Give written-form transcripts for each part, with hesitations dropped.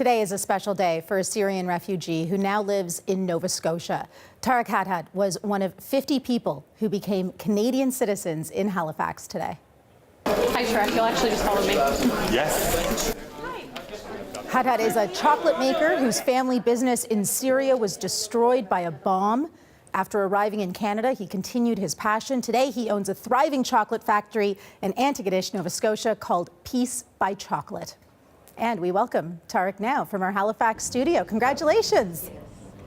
Today is a special day for a Syrian refugee who now lives in Nova Scotia. Tarek Hadhad was one of 50 people who became Canadian citizens in Halifax today. Hi, Tarek. You'll actually just follow me. Yes. Hadhad is a chocolate maker whose family business in Syria was destroyed by a bomb. After arriving in Canada, he continued his passion. Today, he owns a thriving chocolate factory in Antigonish, Nova Scotia, called Peace by Chocolate. And we welcome Tarek now from our Halifax studio. Congratulations.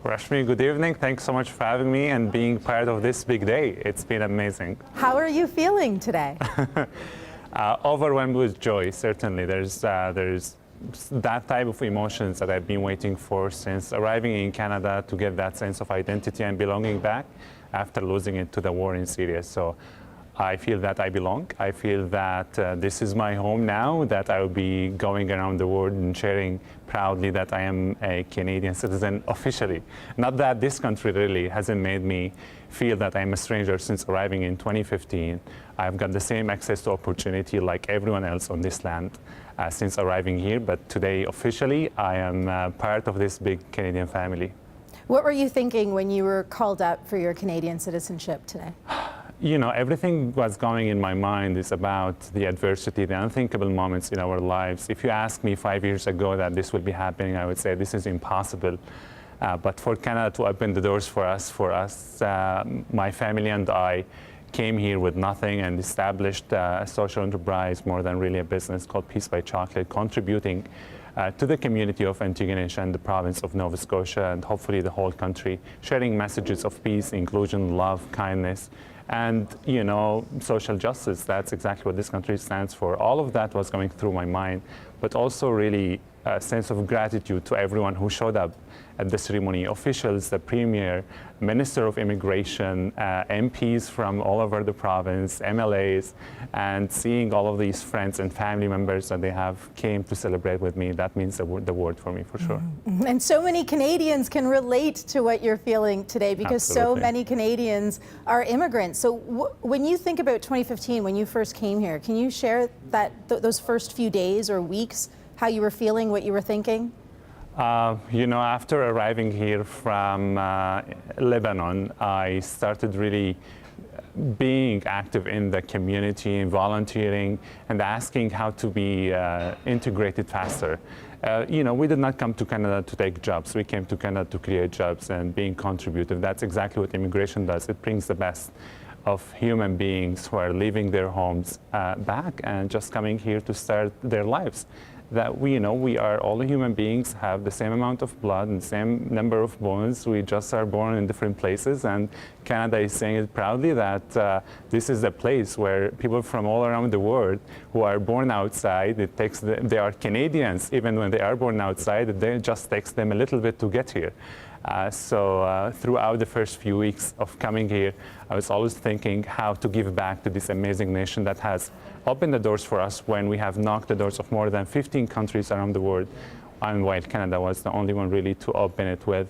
Rashmi, good evening. Thanks so much for having me and being part of this big day. It's been amazing. How are you feeling today? Overwhelmed with joy, certainly. There's that type of emotions that I've been waiting for since arriving in Canada, to get that sense of identity and belonging back after losing it to the war in Syria. So I feel that I belong. I feel that this is my home now, that I will be going around the world and sharing proudly that I am a Canadian citizen officially. Not that this country really hasn't made me feel that I'm a stranger since arriving in 2015. I've got the same access to opportunity like everyone else on this land since arriving here, but today officially I am part of this big Canadian family. What were you thinking when you were called up for your Canadian citizenship today? You know, everything was going in my mind is about the adversity, the unthinkable moments in our lives. If you asked me 5 years ago that this would be happening, I would say this is impossible. But for Canada to open the doors for us, my family and I came here with nothing and established a social enterprise, more than really a business, called Peace by Chocolate, contributing to the community of Antigonish and the province of Nova Scotia, and hopefully the whole country, sharing messages of peace, inclusion, love, kindness, and, you know, social justice. That's exactly what this country stands for. All of that was going through my mind, but also really a sense of gratitude to everyone who showed up at the ceremony. Officials, the Premier, Minister of Immigration, MPs from all over the province, MLAs, and seeing all of these friends and family members that they have came to celebrate with me. That means the world for me, for sure. And so many Canadians can relate to what you're feeling today, because Absolutely. so many Canadians are immigrants. So when you think about 2015, when you first came here, can you share that those first few days or weeks, how you were feeling, what you were thinking? You know, after arriving here from Lebanon, I started really being active in the community, volunteering, and asking how to be integrated faster. You know, we did not come to Canada to take jobs. We came to Canada to create jobs and being contributive. That's exactly what immigration does. It brings the best of human beings who are leaving their homes back and just coming here to start their lives. That we, you know, we are all human beings, have the same amount of blood and same number of bones. We just are born in different places, and Canada is saying it proudly that this is a place where people from all around the world who are born outside, they are Canadians even when they are born outside. It just takes them a little bit to get here. So throughout the first few weeks of coming here, I was always thinking how to give back to this amazing nation that has opened the doors for us when we have knocked the doors of more than 15 countries around the world. And while Canada was the only one really to open it with,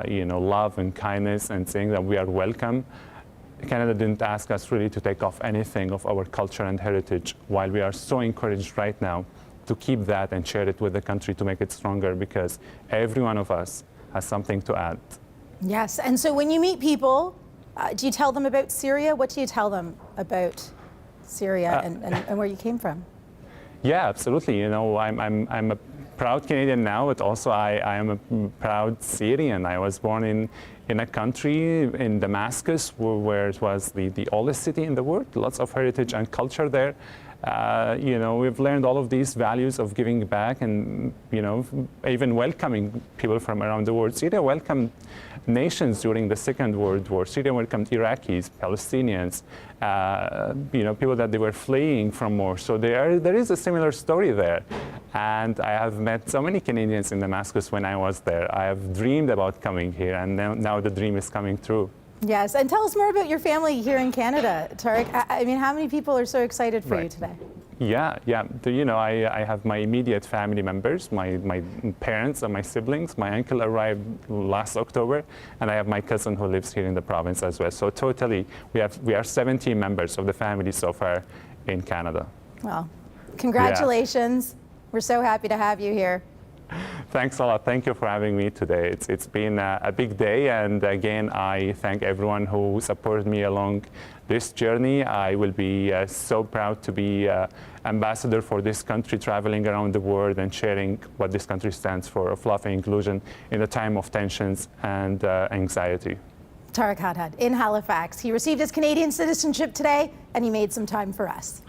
you know, love and kindness and saying that we are welcome. Canada didn't ask us really to take off anything of our culture and heritage, while we are so encouraged right now to keep that and share it with the country to make it stronger, because every one of us has something to add. Yes, and so when you meet people, do you tell them about Syria? What do you tell them about Syria and where you came from? Yeah, absolutely. You know, I'm a proud Canadian now, but also I am a proud Syrian. I was born in a country in Damascus where it was the oldest city in the world. Lots of heritage and culture there. You know, we've learned all of these values of giving back and, you know, even welcoming people from around the world. Syria welcomed nations during the Second World War. Syria welcomed Iraqis, Palestinians, you know, people that they were fleeing from war. So there is a similar story there. And I have met so many Canadians in Damascus when I was there. I have dreamed about coming here, and now the dream is coming true. Yes, and tell us more about your family here in Canada, Tarek. I mean, how many people are so excited for you today? Yeah. You know, I have my immediate family members, my parents and my siblings. My uncle arrived last October, and I have my cousin who lives here in the province as well. So totally, we are 17 members of the family so far in Canada. Well, congratulations. Yeah. We're so happy to have you here. Thanks a lot. Thank you for having me today. It's been a big day, and again, I thank everyone who supported me along this journey. I will be so proud to be ambassador for this country, traveling around the world and sharing what this country stands for, of love and inclusion in a time of tensions and anxiety. Tariq Hadhad in Halifax. He received his Canadian citizenship today, and he made some time for us.